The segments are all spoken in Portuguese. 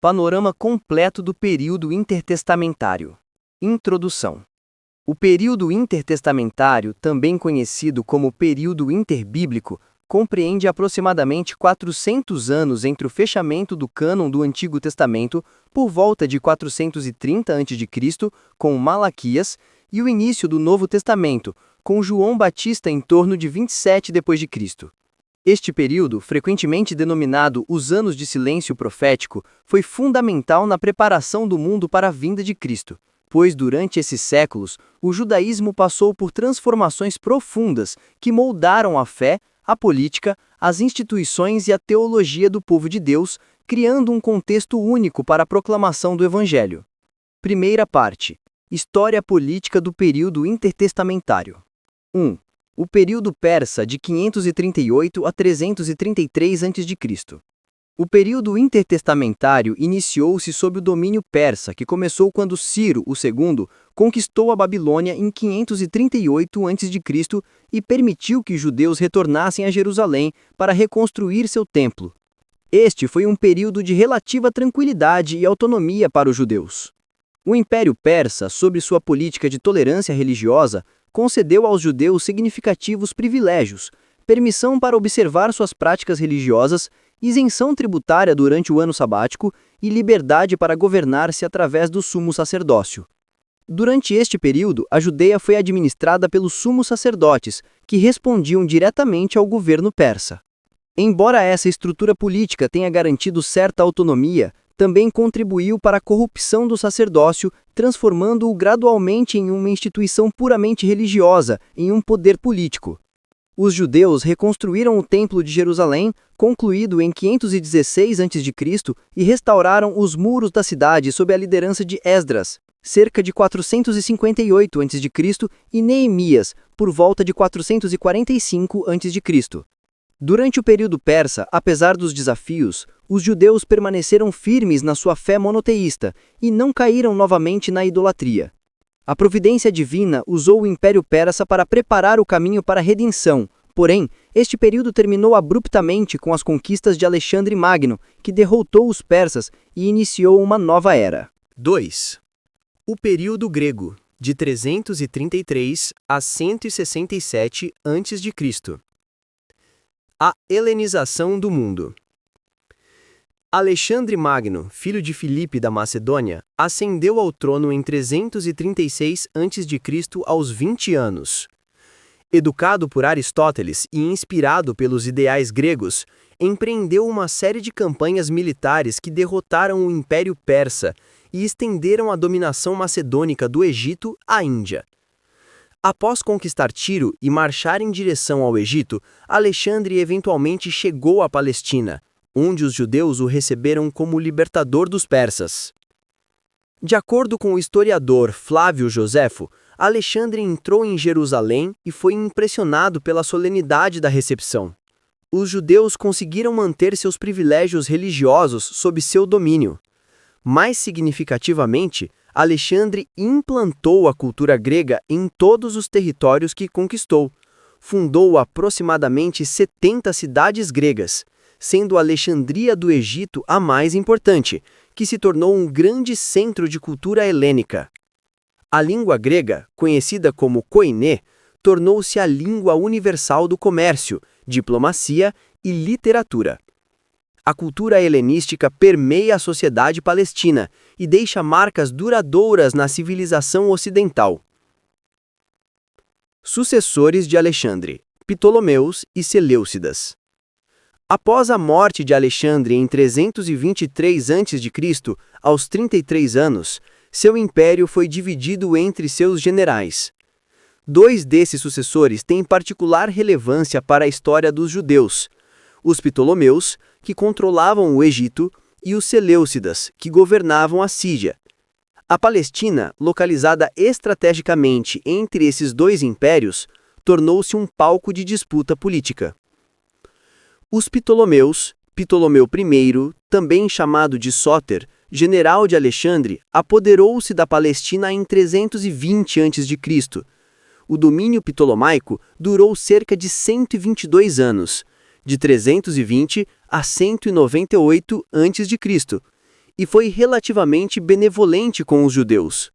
Panorama completo do período intertestamentário. Introdução. O período intertestamentário, também conhecido como período interbíblico, compreende aproximadamente 400 anos entre o fechamento do cânon do Antigo Testamento, por volta de 430 a.C., com Malaquias, e o início do Novo Testamento, com João Batista em torno de 27 d.C. Este período, frequentemente denominado os Anos de Silêncio Profético, foi fundamental na preparação do mundo para a vinda de Cristo, pois durante esses séculos, o judaísmo passou por transformações profundas que moldaram a fé, a política, as instituições e a teologia do povo de Deus, criando um contexto único para a proclamação do Evangelho. Primeira parte. História política do período intertestamentário. 1. O período persa de 538 a 333 a.C. O período intertestamentário iniciou-se sob o domínio persa, que começou quando Ciro II conquistou a Babilônia em 538 a.C. e permitiu que judeus retornassem a Jerusalém para reconstruir seu templo. Este foi um período de relativa tranquilidade e autonomia para os judeus. O Império Persa, sob sua política de tolerância religiosa, concedeu aos judeus significativos privilégios, permissão para observar suas práticas religiosas, isenção tributária durante o ano sabático e liberdade para governar-se através do sumo sacerdócio. Durante este período, a Judeia foi administrada pelos sumos sacerdotes, que respondiam diretamente ao governo persa. Embora essa estrutura política tenha garantido certa autonomia, também contribuiu para a corrupção do sacerdócio, transformando-o gradualmente em uma instituição puramente religiosa, em um poder político. Os judeus reconstruíram o Templo de Jerusalém, concluído em 516 a.C., e restauraram os muros da cidade sob a liderança de Esdras, cerca de 458 a.C., e Neemias, por volta de 445 a.C. Durante o período persa, apesar dos desafios, os judeus permaneceram firmes na sua fé monoteísta e não caíram novamente na idolatria. A providência divina usou o Império Persa para preparar o caminho para a redenção, porém, este período terminou abruptamente com as conquistas de Alexandre Magno, que derrotou os persas e iniciou uma nova era. 2. O período grego, de 333 a 167 a.C. A helenização do mundo. Alexandre Magno, filho de Filipe da Macedônia, ascendeu ao trono em 336 a.C. aos 20 anos. Educado por Aristóteles e inspirado pelos ideais gregos, empreendeu uma série de campanhas militares que derrotaram o Império Persa e estenderam a dominação macedônica do Egito à Índia. Após conquistar Tiro e marchar em direção ao Egito, Alexandre eventualmente chegou à Palestina, onde os judeus o receberam como libertador dos persas. De acordo com o historiador Flávio Joséfo, Alexandre entrou em Jerusalém e foi impressionado pela solenidade da recepção. Os judeus conseguiram manter seus privilégios religiosos sob seu domínio. Mais significativamente, Alexandre implantou a cultura grega em todos os territórios que conquistou. Fundou aproximadamente 70 cidades gregas, sendo Alexandria do Egito a mais importante, que se tornou um grande centro de cultura helênica. A língua grega, conhecida como koiné, tornou-se a língua universal do comércio, diplomacia e literatura. A cultura helenística permeia a sociedade palestina e deixa marcas duradouras na civilização ocidental. Sucessores de Alexandre, Ptolomeus e Seleucidas. Após a morte de Alexandre em 323 a.C., aos 33 anos, seu império foi dividido entre seus generais. Dois desses sucessores têm particular relevância para a história dos judeus: os Ptolomeus, que controlavam o Egito, e os Seleucidas, que governavam a Síria. A Palestina, localizada estrategicamente entre esses dois impérios, tornou-se um palco de disputa política. Os Ptolomeus, Ptolomeu I, também chamado de Sóter, general de Alexandre, apoderou-se da Palestina em 320 a.C. O domínio ptolomaico durou cerca de 122 anos, de 320 a 198 a.C., e foi relativamente benevolente com os judeus.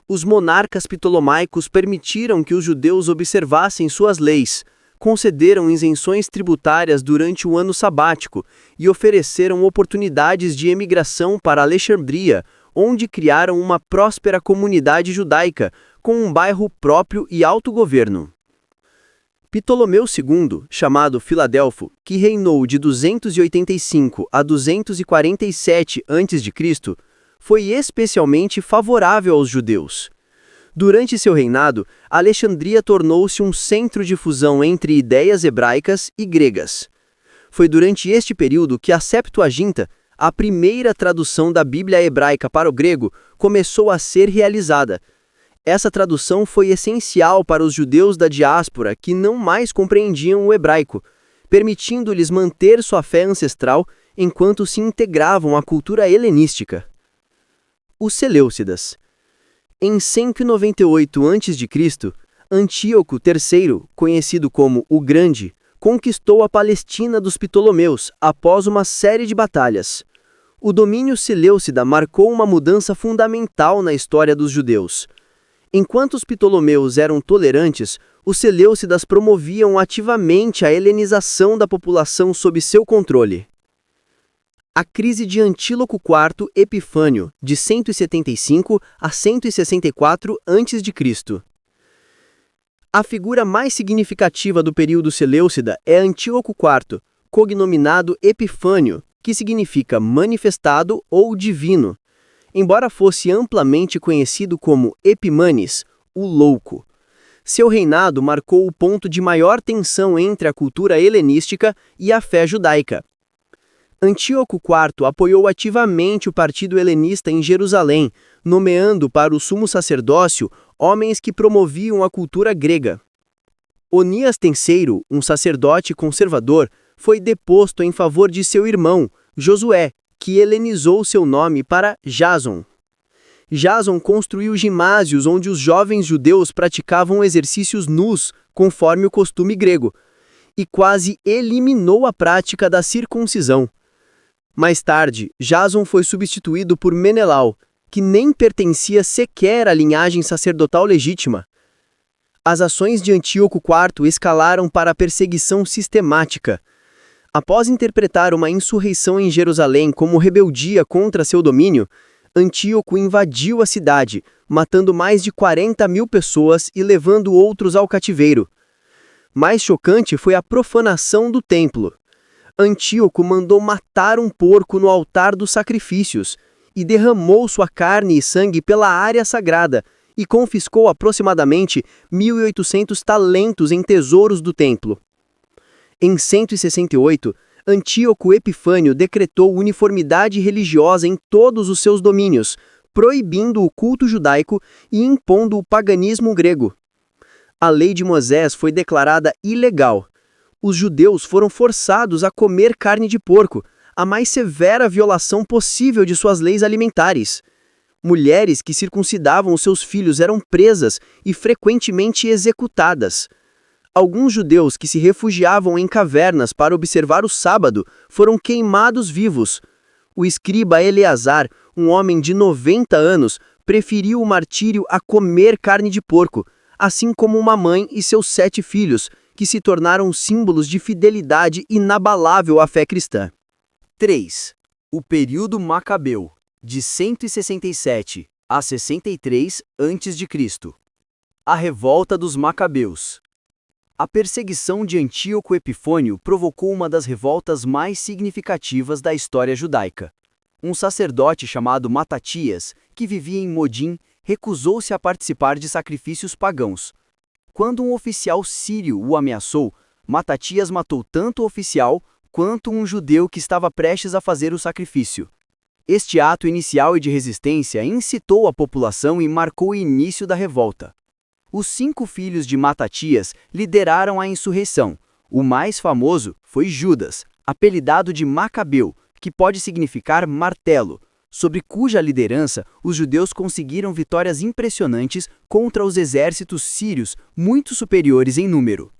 Os monarcas ptolomaicos permitiram que os judeus observassem suas leis, concederam isenções tributárias durante o ano sabático e ofereceram oportunidades de emigração para Alexandria, onde criaram uma próspera comunidade judaica, com um bairro próprio e autogoverno. Ptolomeu II, chamado Filadelfo, que reinou de 285 a 247 a.C., foi especialmente favorável aos judeus. Durante seu reinado, Alexandria tornou-se um centro de fusão entre ideias hebraicas e gregas. Foi durante este período que a Septuaginta, a primeira tradução da Bíblia hebraica para o grego, começou a ser realizada. Essa tradução foi essencial para os judeus da diáspora que não mais compreendiam o hebraico, permitindo-lhes manter sua fé ancestral enquanto se integravam à cultura helenística. Os Seleucidas. Em 198 a.C., Antíoco III, conhecido como o Grande, conquistou a Palestina dos Ptolomeus após uma série de batalhas. O domínio seleucida marcou uma mudança fundamental na história dos judeus. Enquanto os Ptolomeus eram tolerantes, os seleucidas promoviam ativamente a helenização da população sob seu controle. A crise de Antíloco IV Epifânio, de 175 a 164 a.C. A figura mais significativa do período seleucida é Antíoco IV, cognominado Epifânio, que significa manifestado ou divino, embora fosse amplamente conhecido como Epimanes, o Louco. Seu reinado marcou o ponto de maior tensão entre a cultura helenística e a fé judaica. Antíoco IV apoiou ativamente o partido helenista em Jerusalém, nomeando para o sumo sacerdócio homens que promoviam a cultura grega. Onias III, um sacerdote conservador, foi deposto em favor de seu irmão, Josué, que helenizou seu nome para Jason. Jason construiu ginásios onde os jovens judeus praticavam exercícios nus, conforme o costume grego, e quase eliminou a prática da circuncisão. Mais tarde, Jason foi substituído por Menelau, que nem pertencia sequer à linhagem sacerdotal legítima. As ações de Antíoco IV escalaram para a perseguição sistemática. Após interpretar uma insurreição em Jerusalém como rebeldia contra seu domínio, Antíoco invadiu a cidade, matando mais de 40.000 pessoas e levando outros ao cativeiro. Mais chocante foi a profanação do templo. Antíoco mandou matar um porco no altar dos sacrifícios e derramou sua carne e sangue pela área sagrada e confiscou aproximadamente 1.800 talentos em tesouros do templo. Em 168, Antíoco Epifânio decretou uniformidade religiosa em todos os seus domínios, proibindo o culto judaico e impondo o paganismo grego. A lei de Moisés foi declarada ilegal. Os judeus foram forçados a comer carne de porco, a mais severa violação possível de suas leis alimentares. Mulheres que circuncidavam seus filhos eram presas e frequentemente executadas. Alguns judeus que se refugiavam em cavernas para observar o sábado foram queimados vivos. O escriba Eleazar, um homem de 90 anos, preferiu o martírio a comer carne de porco, assim como uma mãe e seus 7 filhos, que se tornaram símbolos de fidelidade inabalável à fé cristã. 3. O período Macabeu, de 167 a 63 a.C. A revolta dos Macabeus. A perseguição de Antíoco Epifânio provocou uma das revoltas mais significativas da história judaica. Um sacerdote chamado Matatias, que vivia em Modim, recusou-se a participar de sacrifícios pagãos. Quando um oficial sírio o ameaçou, Matatias matou tanto o oficial quanto um judeu que estava prestes a fazer o sacrifício. Este ato inicial e de resistência incitou a população e marcou o início da revolta. Os 5 filhos de Matatias lideraram a insurreição. O mais famoso foi Judas, apelidado de Macabeu, que pode significar martelo, sobre cuja liderança os judeus conseguiram vitórias impressionantes contra os exércitos sírios muito superiores em número.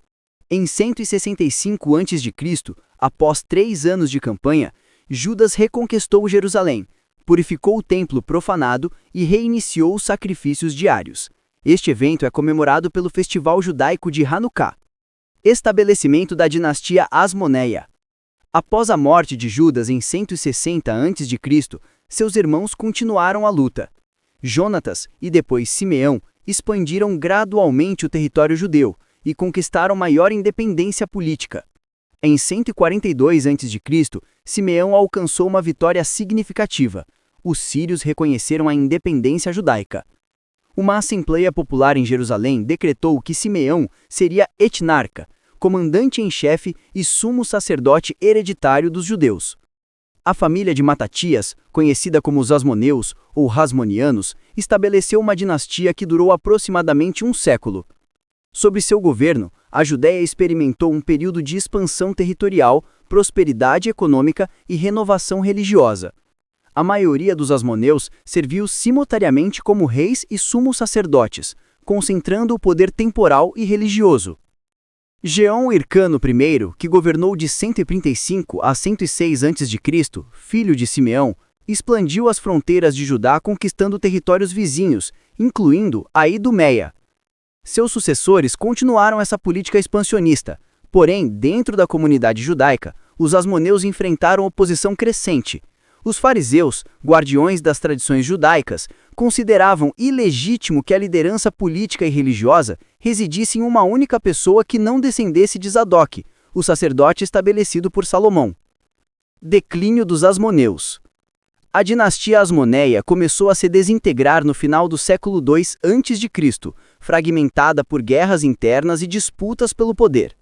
Em 165 a.C., após 3 anos de campanha, Judas reconquistou Jerusalém, purificou o templo profanado e reiniciou os sacrifícios diários. Este evento é comemorado pelo Festival Judaico de Hanukkah. Estabelecimento da dinastia Asmoneia. Após a morte de Judas em 160 a.C., seus irmãos continuaram a luta. Jonatas e depois Simeão expandiram gradualmente o território judeu e conquistaram maior independência política. Em 142 a.C., Simeão alcançou uma vitória significativa. Os sírios reconheceram a independência judaica. Uma assembleia popular em Jerusalém decretou que Simeão seria etnarca, comandante em chefe e sumo sacerdote hereditário dos judeus. A família de Matatias, conhecida como os Asmoneus ou Hasmonianos, estabeleceu uma dinastia que durou aproximadamente um século. Sob seu governo, a Judéia experimentou um período de expansão territorial, prosperidade econômica e renovação religiosa. A maioria dos Asmoneus serviu simultaneamente como reis e sumos sacerdotes, concentrando o poder temporal e religioso. Jeão Hircano I, que governou de 135 a 106 a.C., filho de Simeão, expandiu as fronteiras de Judá conquistando territórios vizinhos, incluindo a Idumeia. Seus sucessores continuaram essa política expansionista, porém, dentro da comunidade judaica, os Asmoneus enfrentaram oposição crescente. Os fariseus, guardiões das tradições judaicas, consideravam ilegítimo que a liderança política e religiosa residisse em uma única pessoa que não descendesse de Zadok, o sacerdote estabelecido por Salomão. Declínio dos Asmoneus. A dinastia Asmoneia começou a se desintegrar no final do século II a.C., fragmentada por guerras internas e disputas pelo poder.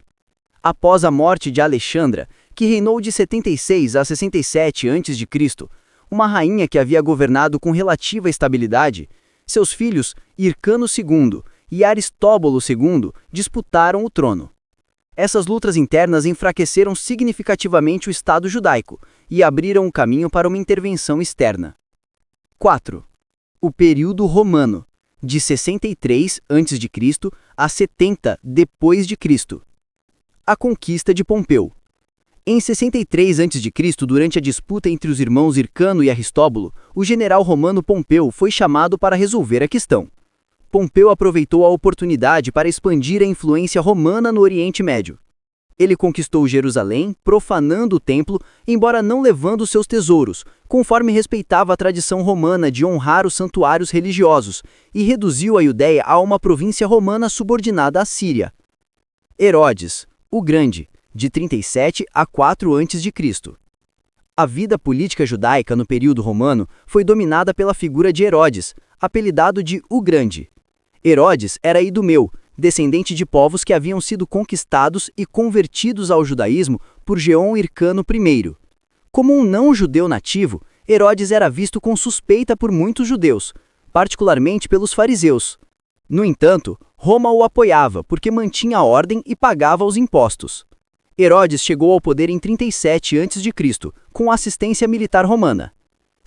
Após a morte de Alexandra, que reinou de 76 a 67 a.C., uma rainha que havia governado com relativa estabilidade, seus filhos Hircano II e Aristóbulo II disputaram o trono. Essas lutas internas enfraqueceram significativamente o Estado judaico e abriram o caminho para uma intervenção externa. 4. O período romano, de 63 a.C. a 70 d.C. A conquista de Pompeu. Em 63 a.C., durante a disputa entre os irmãos Hircano e Aristóbulo, o general romano Pompeu foi chamado para resolver a questão. Pompeu aproveitou a oportunidade para expandir a influência romana no Oriente Médio. Ele conquistou Jerusalém, profanando o templo, embora não levando seus tesouros, conforme respeitava a tradição romana de honrar os santuários religiosos, e reduziu a Judéia a uma província romana subordinada à Síria. Herodes, o Grande, de 37 a 4 a.C. A vida política judaica no período romano foi dominada pela figura de Herodes, apelidado de o Grande. Herodes era idumeu, descendente de povos que haviam sido conquistados e convertidos ao judaísmo por Jeão Hircano I. Como um não-judeu nativo, Herodes era visto com suspeita por muitos judeus, particularmente pelos fariseus. No entanto, Roma o apoiava porque mantinha a ordem e pagava os impostos. Herodes chegou ao poder em 37 a.C., com assistência militar romana.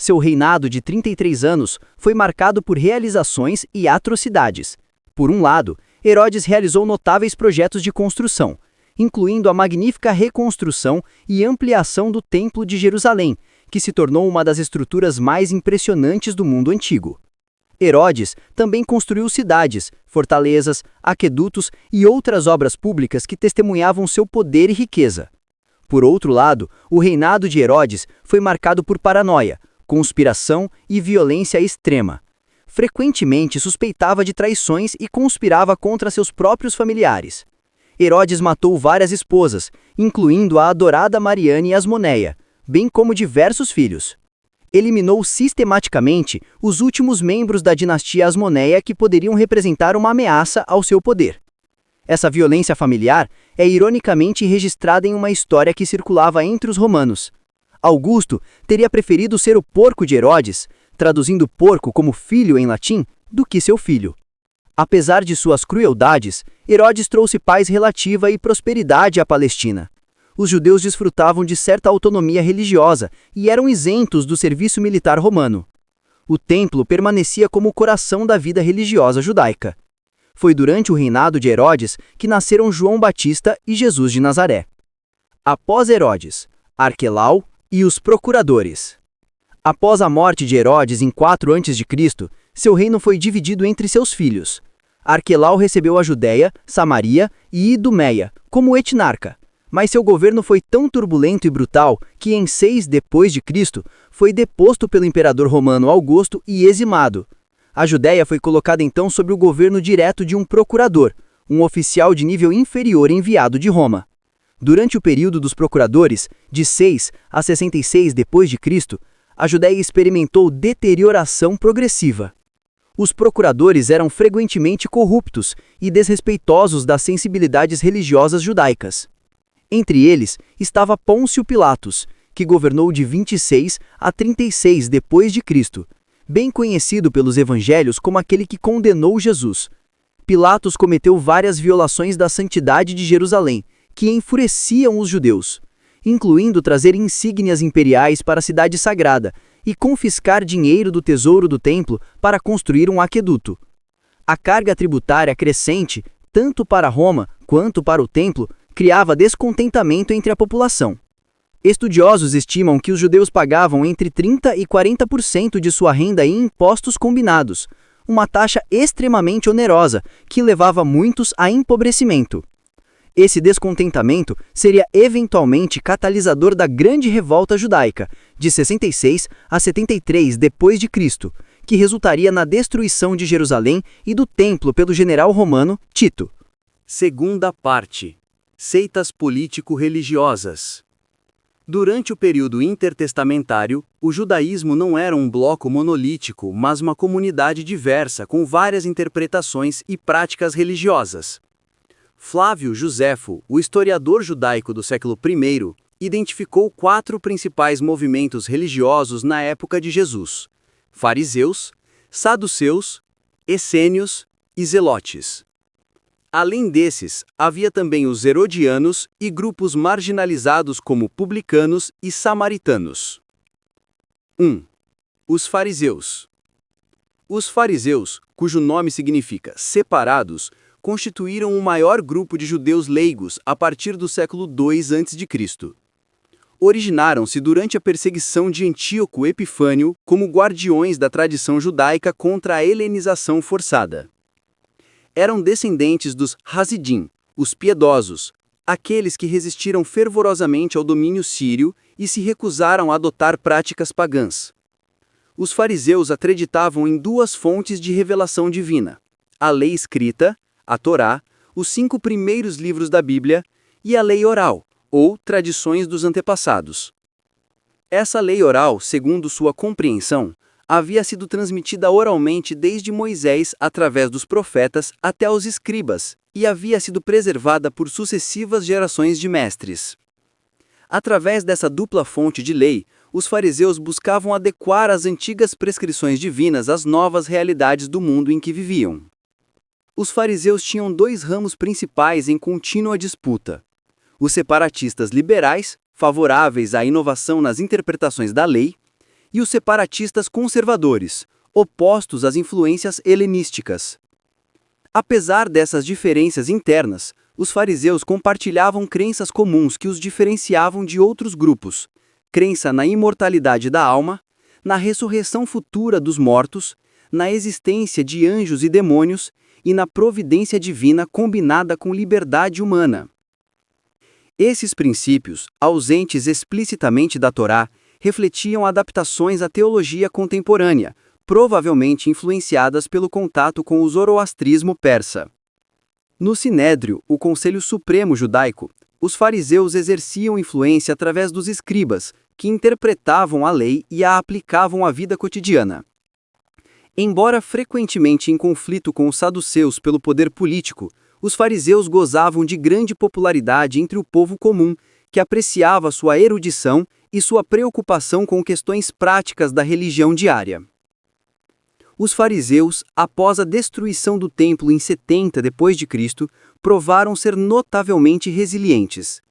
Seu reinado de 33 anos foi marcado por realizações e atrocidades. Por um lado, Herodes realizou notáveis projetos de construção, incluindo a magnífica reconstrução e ampliação do Templo de Jerusalém, que se tornou uma das estruturas mais impressionantes do mundo antigo. Herodes também construiu cidades, fortalezas, aquedutos e outras obras públicas que testemunhavam seu poder e riqueza. Por outro lado, o reinado de Herodes foi marcado por paranoia, conspiração e violência extrema. Frequentemente suspeitava de traições e conspirava contra seus próprios familiares. Herodes matou várias esposas, incluindo a adorada Mariane Asmoneia, bem como diversos filhos. Eliminou sistematicamente os últimos membros da dinastia Asmoneia que poderiam representar uma ameaça ao seu poder. Essa violência familiar é ironicamente registrada em uma história que circulava entre os romanos. Augusto teria preferido ser o porco de Herodes, traduzindo porco como filho em latim, do que seu filho. Apesar de suas crueldades, Herodes trouxe paz relativa e prosperidade à Palestina. Os judeus desfrutavam de certa autonomia religiosa e eram isentos do serviço militar romano. O templo permanecia como o coração da vida religiosa judaica. Foi durante o reinado de Herodes que nasceram João Batista e Jesus de Nazaré. Após Herodes, Arquelau e os procuradores. Após a morte de Herodes em 4 a.C., seu reino foi dividido entre seus filhos. Arquelau recebeu a Judéia, Samaria e Idumeia como etnarca, mas seu governo foi tão turbulento e brutal que em 6 depois de Cristo foi deposto pelo imperador romano Augusto e eximado. A Judéia foi colocada então sob o governo direto de um procurador, um oficial de nível inferior enviado de Roma. Durante o período dos procuradores, de 6 a 66 depois de Cristo, a Judéia experimentou deterioração progressiva. Os procuradores eram frequentemente corruptos e desrespeitosos das sensibilidades religiosas judaicas. Entre eles estava Pôncio Pilatos, que governou de 26 a 36 depois de Cristo, bem conhecido pelos evangelhos como aquele que condenou Jesus. Pilatos cometeu várias violações da santidade de Jerusalém, que enfureciam os judeus, incluindo trazer insígnias imperiais para a cidade sagrada e confiscar dinheiro do tesouro do templo para construir um aqueduto. A carga tributária crescente, tanto para Roma quanto para o templo, criava descontentamento entre a população. Estudiosos estimam que os judeus pagavam entre 30% e 40% de sua renda em impostos combinados, uma taxa extremamente onerosa que levava muitos a empobrecimento. Esse descontentamento seria eventualmente catalisador da Grande Revolta Judaica, de 66 a 73 depois de Cristo, que resultaria na destruição de Jerusalém e do templo pelo general romano Tito. Segunda parte. Seitas político-religiosas. Durante o período intertestamentário, o judaísmo não era um bloco monolítico, mas uma comunidade diversa com várias interpretações e práticas religiosas. Flávio Joséfo, o historiador judaico do século I, identificou 4 principais movimentos religiosos na época de Jesus: fariseus, saduceus, essênios e zelotes. Além desses, havia também os herodianos e grupos marginalizados como publicanos e samaritanos. 1. Os fariseus. Os fariseus, cujo nome significa separados, constituíram o maior grupo de judeus leigos a partir do século II a.C. Originaram-se durante a perseguição de Antíoco Epifânio como guardiões da tradição judaica contra a helenização forçada. Eram descendentes dos Hasidim, os piedosos, aqueles que resistiram fervorosamente ao domínio sírio e se recusaram a adotar práticas pagãs. Os fariseus acreditavam em 2 fontes de revelação divina: a lei escrita, a Torá, os 5 primeiros livros da Bíblia, e a lei oral, ou tradições dos antepassados. Essa lei oral, segundo sua compreensão, havia sido transmitida oralmente desde Moisés através dos profetas até os escribas, e havia sido preservada por sucessivas gerações de mestres. Através dessa dupla fonte de lei, os fariseus buscavam adequar as antigas prescrições divinas às novas realidades do mundo em que viviam. Os fariseus tinham 2 ramos principais em contínua disputa: os separatistas liberais, favoráveis à inovação nas interpretações da lei, e os separatistas conservadores, opostos às influências helenísticas. Apesar dessas diferenças internas, os fariseus compartilhavam crenças comuns que os diferenciavam de outros grupos: crença na imortalidade da alma, na ressurreição futura dos mortos, na existência de anjos e demônios e na providência divina combinada com liberdade humana. Esses princípios, ausentes explicitamente da Torá, refletiam adaptações à teologia contemporânea, provavelmente influenciadas pelo contato com o zoroastrismo persa. No Sinédrio, o Conselho Supremo Judaico, os fariseus exerciam influência através dos escribas, que interpretavam a lei e a aplicavam à vida cotidiana. Embora frequentemente em conflito com os saduceus pelo poder político, os fariseus gozavam de grande popularidade entre o povo comum, que apreciava sua erudição e sua preocupação com questões práticas da religião diária. Os fariseus, após a destruição do templo em 70 d.C., provaram ser notavelmente resilientes.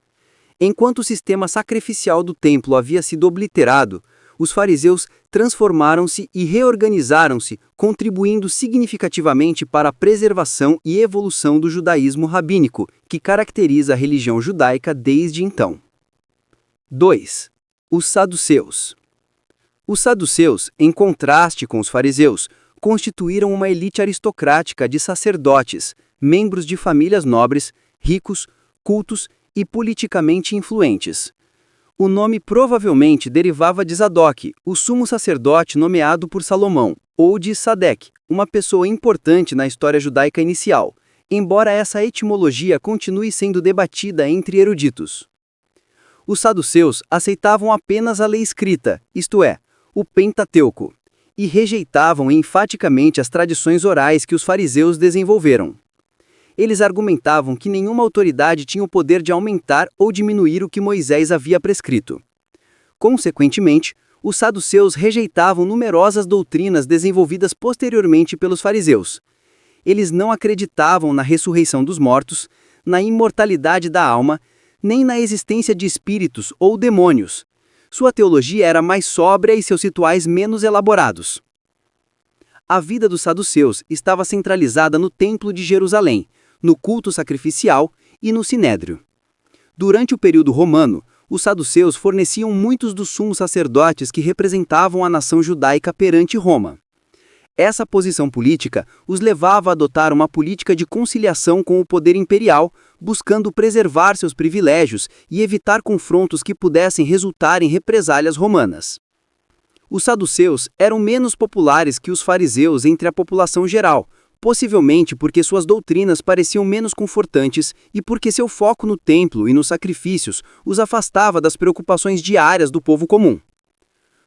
Enquanto o sistema sacrificial do templo havia sido obliterado, os fariseus transformaram-se e reorganizaram-se, contribuindo significativamente para a preservação e evolução do judaísmo rabínico, que caracteriza a religião judaica desde então. 2. Os saduceus. Os saduceus, em contraste com os fariseus, constituíram uma elite aristocrática de sacerdotes, membros de famílias nobres, ricos, cultos e politicamente influentes. O nome provavelmente derivava de Zadok, o sumo sacerdote nomeado por Salomão, ou de Sadek, uma pessoa importante na história judaica inicial, embora essa etimologia continue sendo debatida entre eruditos. Os saduceus aceitavam apenas a lei escrita, isto é, o Pentateuco, e rejeitavam enfaticamente as tradições orais que os fariseus desenvolveram. Eles argumentavam que nenhuma autoridade tinha o poder de aumentar ou diminuir o que Moisés havia prescrito. Consequentemente, os saduceus rejeitavam numerosas doutrinas desenvolvidas posteriormente pelos fariseus. Eles não acreditavam na ressurreição dos mortos, na imortalidade da alma, nem na existência de espíritos ou demônios. Sua teologia era mais sóbria e seus rituais menos elaborados. A vida dos saduceus estava centralizada no Templo de Jerusalém, no culto sacrificial e no sinédrio. Durante o período romano, os saduceus forneciam muitos dos sumos sacerdotes que representavam a nação judaica perante Roma. Essa posição política os levava a adotar uma política de conciliação com o poder imperial, buscando preservar seus privilégios e evitar confrontos que pudessem resultar em represálias romanas. Os saduceus eram menos populares que os fariseus entre a população geral, possivelmente porque suas doutrinas pareciam menos confortantes e porque seu foco no templo e nos sacrifícios os afastava das preocupações diárias do povo comum.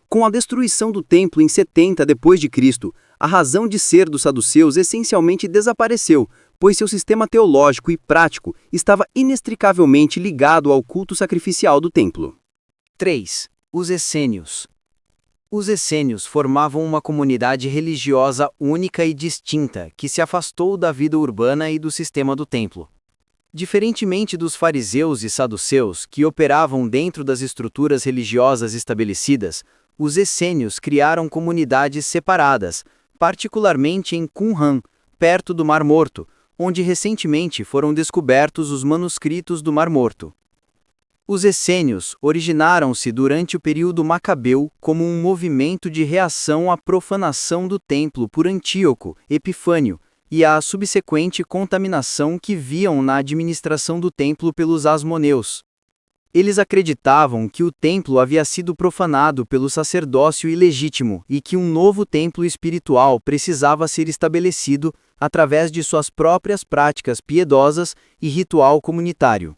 Com a destruição do templo em 70 d.C., a razão de ser dos saduceus essencialmente desapareceu, pois seu sistema teológico e prático estava inextricavelmente ligado ao culto sacrificial do templo. 3. Os essênios. Os essênios formavam uma comunidade religiosa única e distinta que se afastou da vida urbana e do sistema do templo. Diferentemente dos fariseus e saduceus, que operavam dentro das estruturas religiosas estabelecidas, os essênios criaram comunidades separadas, particularmente em Qumran, perto do Mar Morto, onde recentemente foram descobertos os manuscritos do Mar Morto. Os essênios originaram-se durante o período macabeu como um movimento de reação à profanação do templo por Antíoco, Epifânio, e à subsequente contaminação que viam na administração do templo pelos asmoneus. Eles acreditavam que o templo havia sido profanado pelo sacerdócio ilegítimo e que um novo templo espiritual precisava ser estabelecido através de suas próprias práticas piedosas e ritual comunitário.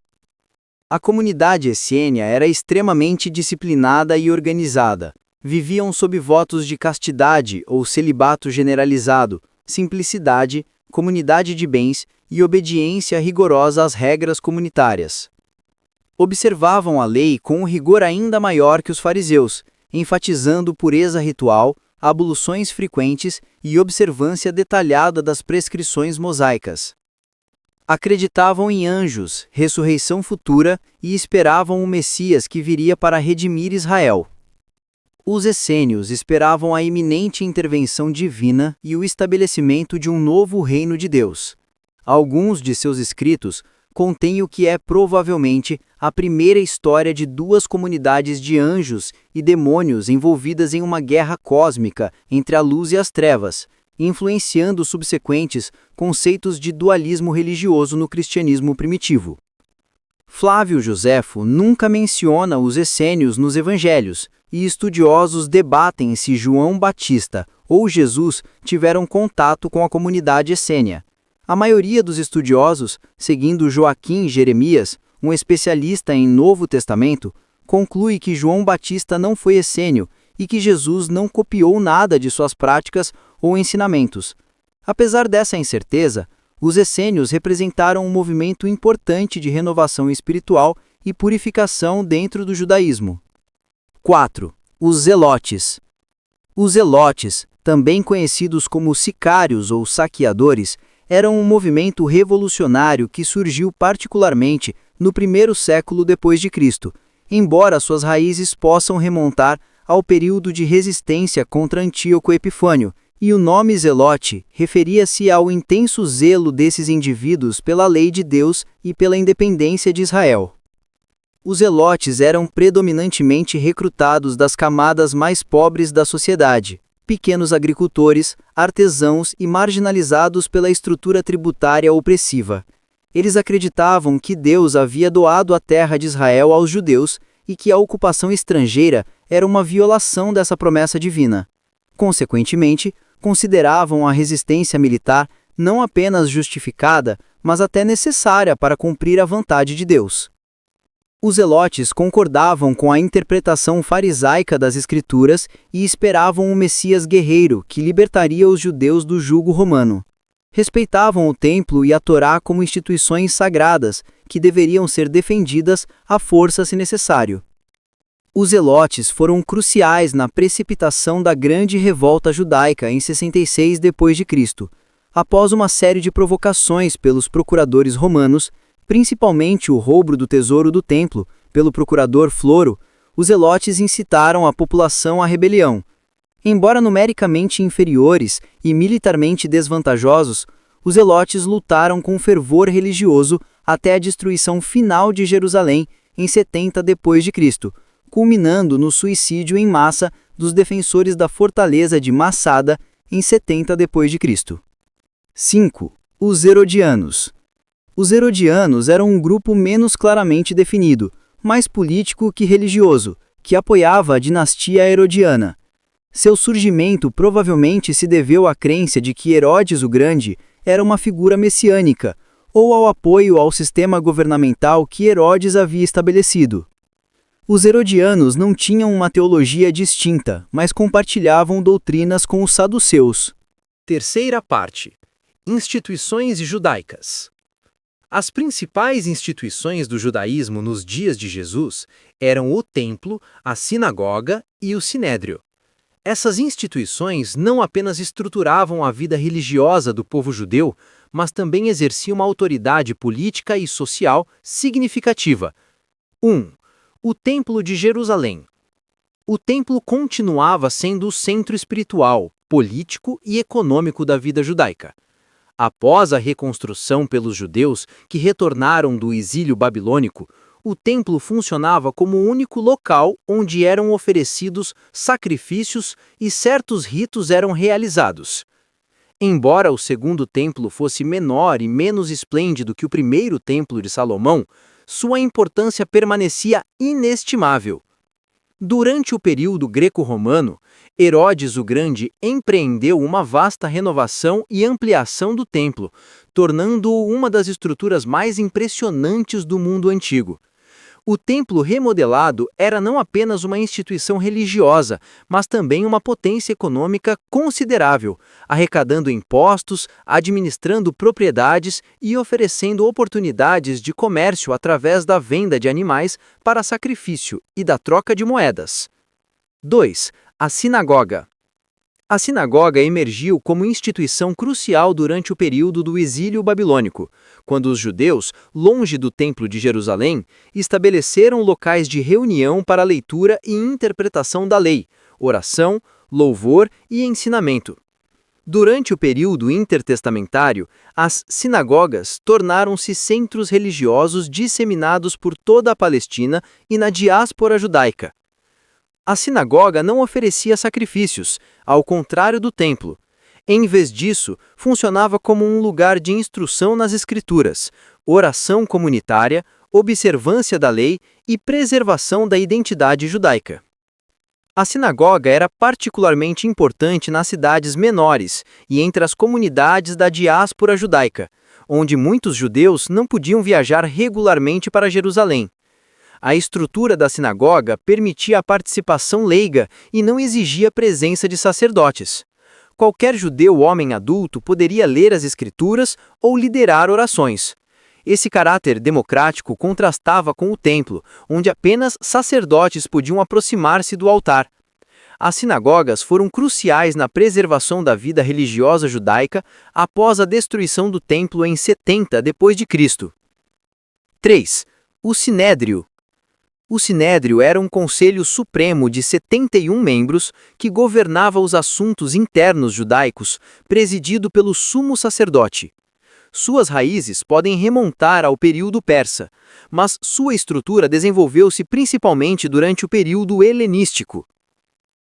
A comunidade essênia era extremamente disciplinada e organizada. Viviam sob votos de castidade ou celibato generalizado, simplicidade, comunidade de bens e obediência rigorosa às regras comunitárias. Observavam a lei com um rigor ainda maior que os fariseus, enfatizando pureza ritual, abluções frequentes e observância detalhada das prescrições mosaicas. Acreditavam em anjos, ressurreição futura e esperavam o Messias que viria para redimir Israel. Os essênios esperavam a iminente intervenção divina e o estabelecimento de um novo reino de Deus. Alguns de seus escritos contêm o que é provavelmente a primeira história de duas comunidades de anjos e demônios envolvidas em uma guerra cósmica entre a luz e as trevas, influenciando os subsequentes conceitos de dualismo religioso no cristianismo primitivo. Flávio Joséfo nunca menciona os essênios nos evangelhos, e estudiosos debatem se João Batista ou Jesus tiveram contato com a comunidade essênia. A maioria dos estudiosos, seguindo Joaquim Jeremias, um especialista em Novo Testamento, conclui que João Batista não foi essênio e que Jesus não copiou nada de suas práticas ou ensinamentos. Apesar dessa incerteza, os essênios representaram um movimento importante de renovação espiritual e purificação dentro do judaísmo. 4. Os zelotes. Os zelotes, também conhecidos como sicários ou saqueadores, eram um movimento revolucionário que surgiu particularmente no primeiro século depois de Cristo, embora suas raízes possam remontar ao período de resistência contra Antíoco Epifânio, e o nome zelote referia-se ao intenso zelo desses indivíduos pela lei de Deus e pela independência de Israel. Os zelotes eram predominantemente recrutados das camadas mais pobres da sociedade, pequenos agricultores, artesãos e marginalizados pela estrutura tributária opressiva. Eles acreditavam que Deus havia doado a terra de Israel aos judeus e que a ocupação estrangeira era uma violação dessa promessa divina. Consequentemente, consideravam a resistência militar não apenas justificada, mas até necessária para cumprir a vontade de Deus. Os zelotes concordavam com a interpretação farisaica das Escrituras e esperavam um Messias guerreiro que libertaria os judeus do jugo romano. Respeitavam o templo e a Torá como instituições sagradas, que deveriam ser defendidas à força se necessário. Os zelotes foram cruciais na precipitação da grande revolta judaica em 66 d.C., após uma série de provocações pelos procuradores romanos, principalmente o roubo do tesouro do templo, pelo procurador Floro. Os zelotes incitaram a população à rebelião. Embora numericamente inferiores e militarmente desvantajosos, os zelotes lutaram com fervor religioso até a destruição final de Jerusalém em 70 d.C., culminando no suicídio em massa dos defensores da fortaleza de Massada em 70 d.C. 5. Os Herodianos. Os Herodianos eram um grupo menos claramente definido, mais político que religioso, que apoiava a dinastia herodiana. Seu surgimento provavelmente se deveu à crença de que Herodes o Grande era uma figura messiânica, ou ao apoio ao sistema governamental que Herodes havia estabelecido. Os herodianos não tinham uma teologia distinta, mas compartilhavam doutrinas com os saduceus. Terceira parte. Instituições judaicas. As principais instituições do judaísmo nos dias de Jesus eram o templo, a sinagoga e o sinédrio. Essas instituições não apenas estruturavam a vida religiosa do povo judeu, mas também exerciam uma autoridade política e social significativa. 1. O Templo de Jerusalém. O templo continuava sendo o centro espiritual, político e econômico da vida judaica. Após a reconstrução pelos judeus que retornaram do exílio babilônico, o templo funcionava como o único local onde eram oferecidos sacrifícios e certos ritos eram realizados. Embora o segundo templo fosse menor e menos esplêndido que o primeiro templo de Salomão, sua importância permanecia inestimável. Durante o período greco-romano, Herodes o Grande empreendeu uma vasta renovação e ampliação do templo, tornando-o uma das estruturas mais impressionantes do mundo antigo. O templo remodelado era não apenas uma instituição religiosa, mas também uma potência econômica considerável, arrecadando impostos, administrando propriedades e oferecendo oportunidades de comércio através da venda de animais para sacrifício e da troca de moedas. 2. A sinagoga. A sinagoga emergiu como instituição crucial durante o período do exílio babilônico, quando os judeus, longe do Templo de Jerusalém, estabeleceram locais de reunião para leitura e interpretação da lei, oração, louvor e ensinamento. Durante o período intertestamentário, as sinagogas tornaram-se centros religiosos disseminados por toda a Palestina e na diáspora judaica. A sinagoga não oferecia sacrifícios, ao contrário do templo. Em vez disso, funcionava como um lugar de instrução nas Escrituras, oração comunitária, observância da lei e preservação da identidade judaica. A sinagoga era particularmente importante nas cidades menores e entre as comunidades da diáspora judaica, onde muitos judeus não podiam viajar regularmente para Jerusalém. A estrutura da sinagoga permitia a participação leiga e não exigia a presença de sacerdotes. Qualquer judeu homem adulto poderia ler as Escrituras ou liderar orações. Esse caráter democrático contrastava com o templo, onde apenas sacerdotes podiam aproximar-se do altar. As sinagogas foram cruciais na preservação da vida religiosa judaica após a destruição do templo em 70 d.C. 3. O Sinédrio. O Sinédrio era um conselho supremo de 71 membros que governava os assuntos internos judaicos, presidido pelo sumo sacerdote. Suas raízes podem remontar ao período persa, mas sua estrutura desenvolveu-se principalmente durante o período helenístico.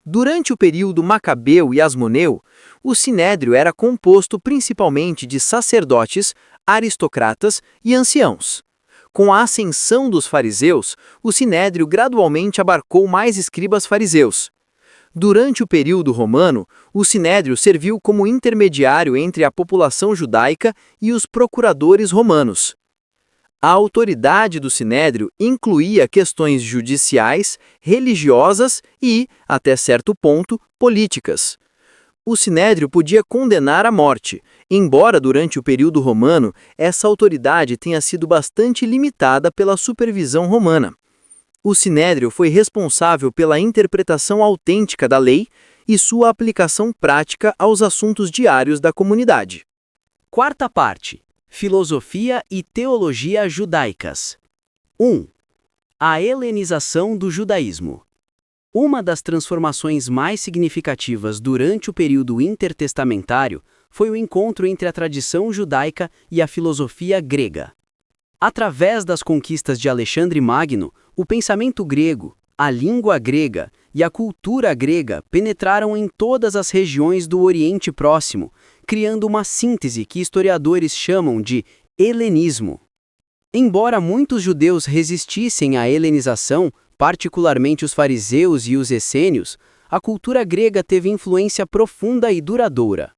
Durante o período macabeu e asmoneu, o sinédrio era composto principalmente de sacerdotes, aristocratas e anciãos. Com a ascensão dos fariseus, o sinédrio gradualmente abarcou mais escribas fariseus. Durante o período romano, o sinédrio serviu como intermediário entre a população judaica e os procuradores romanos. A autoridade do sinédrio incluía questões judiciais, religiosas e, até certo ponto, políticas. O sinédrio podia condenar à morte, embora durante o período romano essa autoridade tenha sido bastante limitada pela supervisão romana. O sinédrio foi responsável pela interpretação autêntica da lei e sua aplicação prática aos assuntos diários da comunidade. Quarta parte: Filosofia e teologia judaicas. 1. A helenização do judaísmo. Uma das transformações mais significativas durante o período intertestamentário foi o encontro entre a tradição judaica e a filosofia grega. Através das conquistas de Alexandre Magno, o pensamento grego, a língua grega e a cultura grega penetraram em todas as regiões do Oriente Próximo, criando uma síntese que historiadores chamam de helenismo. Embora muitos judeus resistissem à helenização, particularmente os fariseus e os essênios, a cultura grega teve influência profunda e duradoura.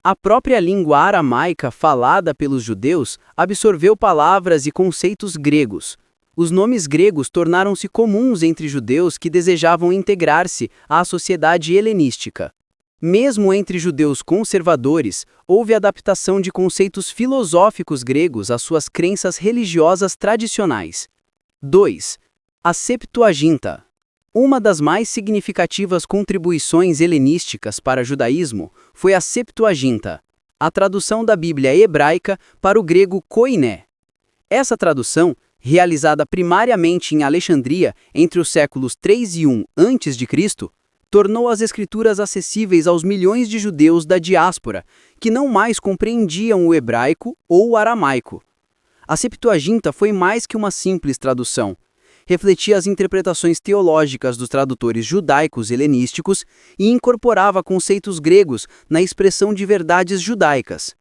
A própria língua aramaica falada pelos judeus absorveu palavras e conceitos gregos. Os nomes gregos tornaram-se comuns entre judeus que desejavam integrar-se à sociedade helenística. Mesmo entre judeus conservadores, houve adaptação de conceitos filosóficos gregos às suas crenças religiosas tradicionais. 2. A Septuaginta. Uma das mais significativas contribuições helenísticas para o judaísmo foi a Septuaginta, a tradução da Bíblia hebraica para o grego koiné. Essa tradução, realizada primariamente em Alexandria entre os séculos 3 e 1 a.C., tornou as escrituras acessíveis aos milhões de judeus da diáspora, que não mais compreendiam o hebraico ou o aramaico. A Septuaginta foi mais que uma simples tradução. Refletia as interpretações teológicas dos tradutores judaicos helenísticos e incorporava conceitos gregos na expressão de verdades judaicas.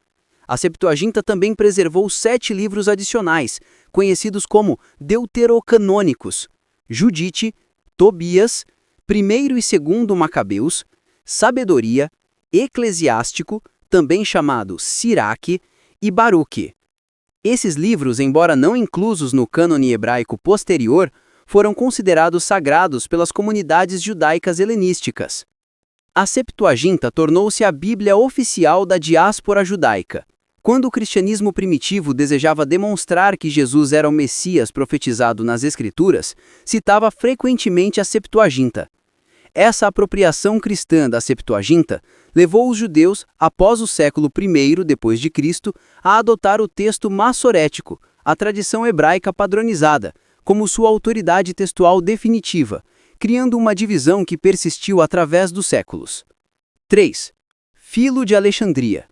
A Septuaginta também preservou 7 livros adicionais, conhecidos como deuterocanônicos: Judite, Tobias, 1º e 2º Macabeus, Sabedoria, Eclesiástico, também chamado Siraque, e Baruque. Esses livros, embora não inclusos no cânone hebraico posterior, foram considerados sagrados pelas comunidades judaicas helenísticas. A Septuaginta tornou-se a Bíblia oficial da diáspora judaica. Quando o cristianismo primitivo desejava demonstrar que Jesus era o Messias profetizado nas Escrituras, citava frequentemente a Septuaginta. Essa apropriação cristã da Septuaginta levou os judeus, após o século I depois de Cristo, a adotar o texto massorético, a tradição hebraica padronizada, como sua autoridade textual definitiva, criando uma divisão que persistiu através dos séculos. 3. Filo de Alexandria.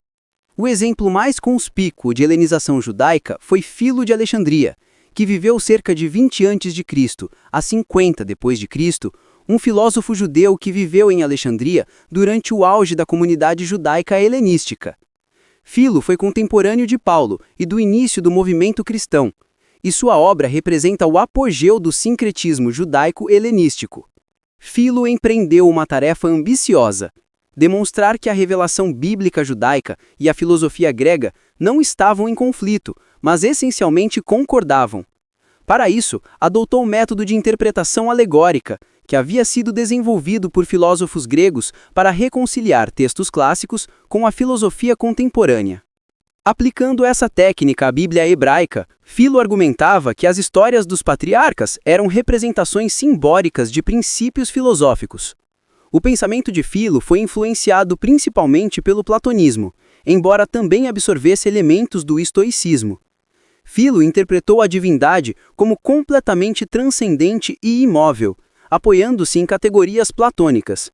O exemplo mais conspícuo de helenização judaica foi Filo de Alexandria, que viveu cerca de 20 a.C. a 50 depois de Cristo, um filósofo judeu que viveu em Alexandria durante o auge da comunidade judaica helenística. Filo foi contemporâneo de Paulo e do início do movimento cristão, e sua obra representa o apogeu do sincretismo judaico-helenístico. Filo empreendeu uma tarefa ambiciosa: demonstrar que a revelação bíblica judaica e a filosofia grega não estavam em conflito, mas essencialmente concordavam. Para isso, adotou o método de interpretação alegórica, que havia sido desenvolvido por filósofos gregos para reconciliar textos clássicos com a filosofia contemporânea. Aplicando essa técnica à Bíblia hebraica, Filo argumentava que as histórias dos patriarcas eram representações simbólicas de princípios filosóficos. O pensamento de Filo foi influenciado principalmente pelo platonismo, embora também absorvesse elementos do estoicismo. Filo interpretou a divindade como completamente transcendente e imóvel, apoiando-se em categorias platônicas.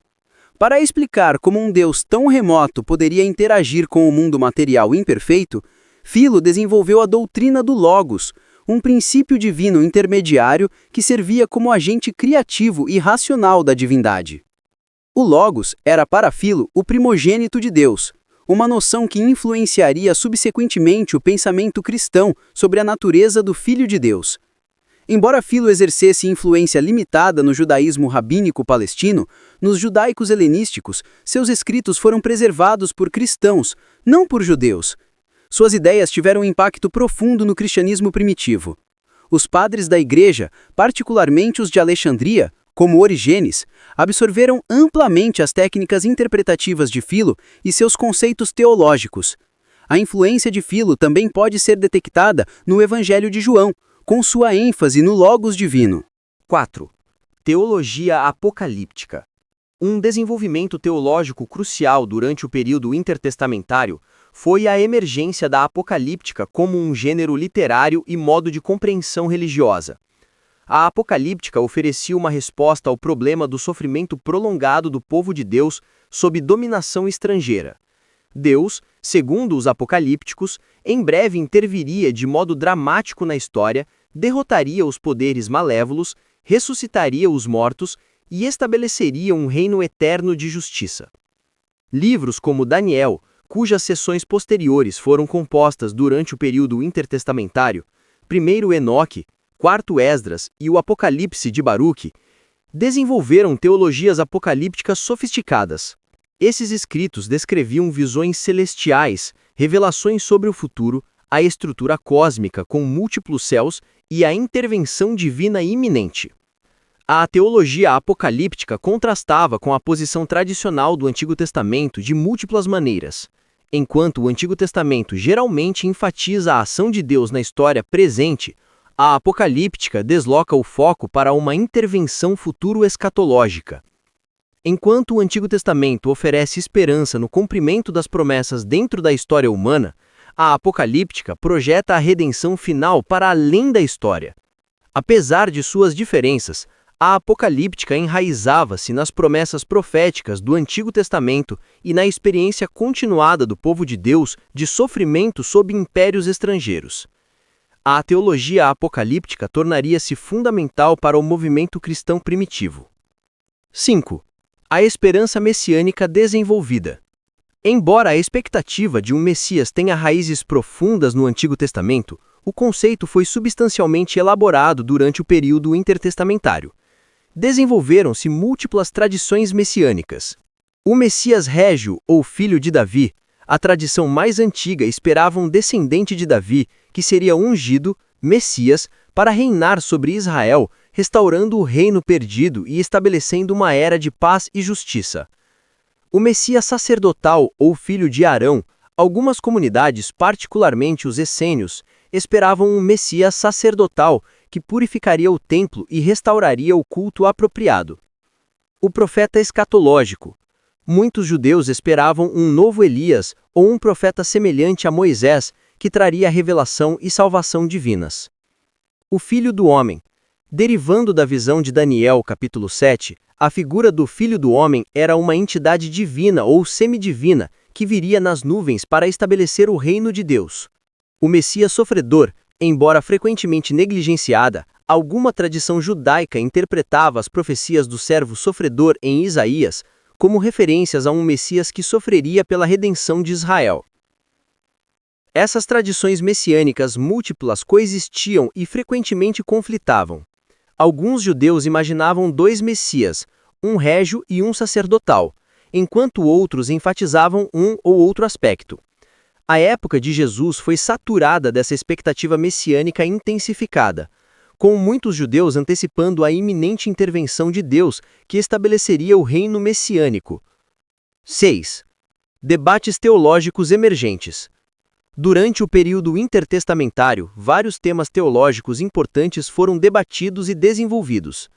Para explicar como um Deus tão remoto poderia interagir com o mundo material imperfeito, Filo desenvolveu a doutrina do Logos, um princípio divino intermediário que servia como agente criativo e racional da divindade. O Logos era para Filo o primogênito de Deus, uma noção que influenciaria subsequentemente o pensamento cristão sobre a natureza do Filho de Deus. Embora Filo exercesse influência limitada no judaísmo rabínico palestino, nos judaicos helenísticos, seus escritos foram preservados por cristãos, não por judeus. Suas ideias tiveram um impacto profundo no cristianismo primitivo. Os padres da Igreja, particularmente os de Alexandria, como Origenes, absorveram amplamente as técnicas interpretativas de Filo e seus conceitos teológicos. A influência de Filo também pode ser detectada no Evangelho de João, com sua ênfase no Logos divino. 4. Teologia apocalíptica. Um desenvolvimento teológico crucial durante o período intertestamentário foi a emergência da apocalíptica como um gênero literário e modo de compreensão religiosa. A apocalíptica oferecia uma resposta ao problema do sofrimento prolongado do povo de Deus sob dominação estrangeira. Deus, segundo os apocalípticos, em breve interviria de modo dramático na história, derrotaria os poderes malévolos, ressuscitaria os mortos e estabeleceria um reino eterno de justiça. Livros como Daniel, cujas seções posteriores foram compostas durante o período intertestamentário, 1º Enoque, 4º Esdras e o Apocalipse de Baruque, desenvolveram teologias apocalípticas sofisticadas. Esses escritos descreviam visões celestiais, revelações sobre o futuro, a estrutura cósmica com múltiplos céus e a intervenção divina iminente. A teologia apocalíptica contrastava com a posição tradicional do Antigo Testamento de múltiplas maneiras. Enquanto o Antigo Testamento geralmente enfatiza a ação de Deus na história presente, a apocalíptica desloca o foco para uma intervenção futuro escatológica. Enquanto o Antigo Testamento oferece esperança no cumprimento das promessas dentro da história humana, a apocalíptica projeta a redenção final para além da história. Apesar de suas diferenças, a apocalíptica enraizava-se nas promessas proféticas do Antigo Testamento e na experiência continuada do povo de Deus de sofrimento sob impérios estrangeiros. A teologia apocalíptica tornaria-se fundamental para o movimento cristão primitivo. 5. A esperança messiânica desenvolvida. Embora a expectativa de um Messias tenha raízes profundas no Antigo Testamento, o conceito foi substancialmente elaborado durante o período intertestamentário. Desenvolveram-se múltiplas tradições messiânicas. O Messias régio, ou filho de Davi, a tradição mais antiga esperava um descendente de Davi, que seria ungido, Messias, para reinar sobre Israel, restaurando o reino perdido e estabelecendo uma era de paz e justiça. O Messias sacerdotal, ou filho de Arão, algumas comunidades, particularmente os essênios, esperavam um Messias sacerdotal que purificaria o templo e restauraria o culto apropriado. O profeta escatológico. Muitos judeus esperavam um novo Elias ou um profeta semelhante a Moisés, que traria revelação e salvação divinas. O Filho do Homem. Derivando da visão de Daniel, capítulo 7, a figura do Filho do Homem era uma entidade divina ou semidivina que viria nas nuvens para estabelecer o reino de Deus. O Messias sofredor, embora frequentemente negligenciada, alguma tradição judaica interpretava as profecias do servo sofredor em Isaías como referências a um Messias que sofreria pela redenção de Israel. Essas tradições messiânicas múltiplas coexistiam e frequentemente conflitavam. Alguns judeus imaginavam dois Messias, um régio e um sacerdotal, enquanto outros enfatizavam um ou outro aspecto. A época de Jesus foi saturada dessa expectativa messiânica intensificada, com muitos judeus antecipando a iminente intervenção de Deus que estabeleceria o reino messiânico. 6. Debates teológicos emergentes. Durante o período intertestamentário, vários temas teológicos importantes foram debatidos e desenvolvidos.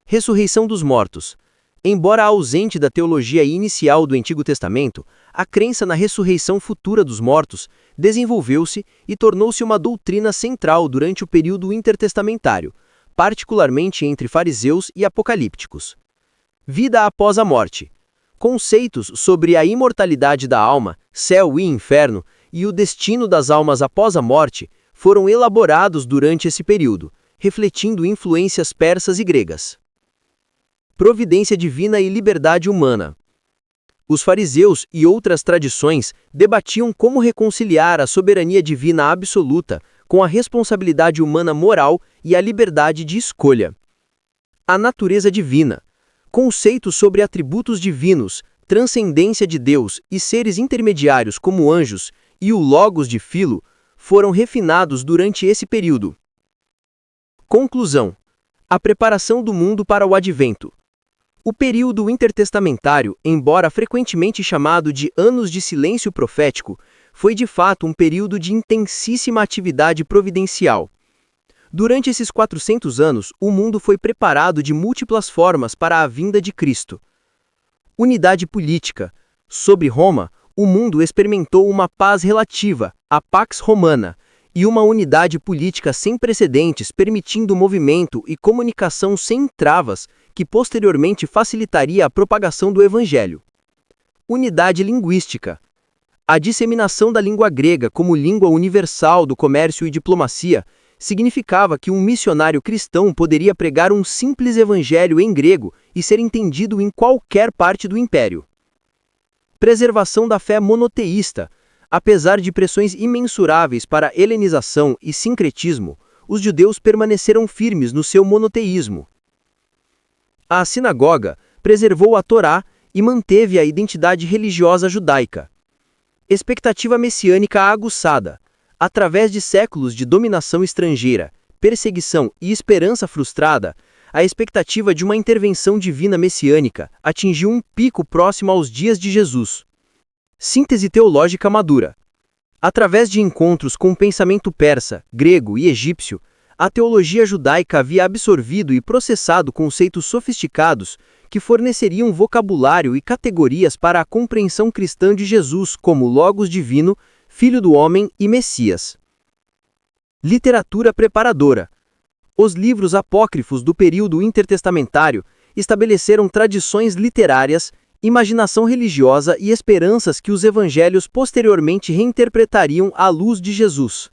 Ressurreição dos mortos. Embora ausente da teologia inicial do Antigo Testamento, a crença na ressurreição futura dos mortos desenvolveu-se e tornou-se uma doutrina central durante o período intertestamentário, particularmente entre fariseus e apocalípticos. Vida após a morte. Conceitos sobre a imortalidade da alma, céu e inferno, e o destino das almas após a morte foram elaborados durante esse período, refletindo influências persas e gregas. Providência divina e liberdade humana. Os fariseus e outras tradições debatiam como reconciliar a soberania divina absoluta com a responsabilidade humana moral e a liberdade de escolha. A natureza divina. Conceitos sobre atributos divinos, transcendência de Deus e seres intermediários como anjos e o Logos de Filo foram refinados durante esse período. Conclusão. A preparação do mundo para o advento. O período intertestamentário, embora frequentemente chamado de anos de silêncio profético, foi de fato um período de intensíssima atividade providencial. Durante esses 400 anos, o mundo foi preparado de múltiplas formas para a vinda de Cristo. Unidade política. Sobre Roma, o mundo experimentou uma paz relativa, a Pax Romana, e uma unidade política sem precedentes, permitindo movimento e comunicação sem travas, que posteriormente facilitaria a propagação do Evangelho. Unidade linguística. A disseminação da língua grega como língua universal do comércio e diplomacia significava que um missionário cristão poderia pregar um simples evangelho em grego e ser entendido em qualquer parte do império. Preservação da fé monoteísta. Apesar de pressões imensuráveis para a helenização e sincretismo, os judeus permaneceram firmes no seu monoteísmo. A sinagoga preservou a Torá e manteve a identidade religiosa judaica. Expectativa messiânica aguçada. Através de séculos de dominação estrangeira, perseguição e esperança frustrada, a expectativa de uma intervenção divina messiânica atingiu um pico próximo aos dias de Jesus. Síntese teológica madura. Através de encontros com o pensamento persa, grego e egípcio, a teologia judaica havia absorvido e processado conceitos sofisticados que forneceriam vocabulário e categorias para a compreensão cristã de Jesus como Logos divino, Filho do Homem e Messias. Literatura preparadora. Os livros apócrifos do período intertestamentário estabeleceram tradições literárias, imaginação religiosa e esperanças que os evangelhos posteriormente reinterpretariam à luz de Jesus.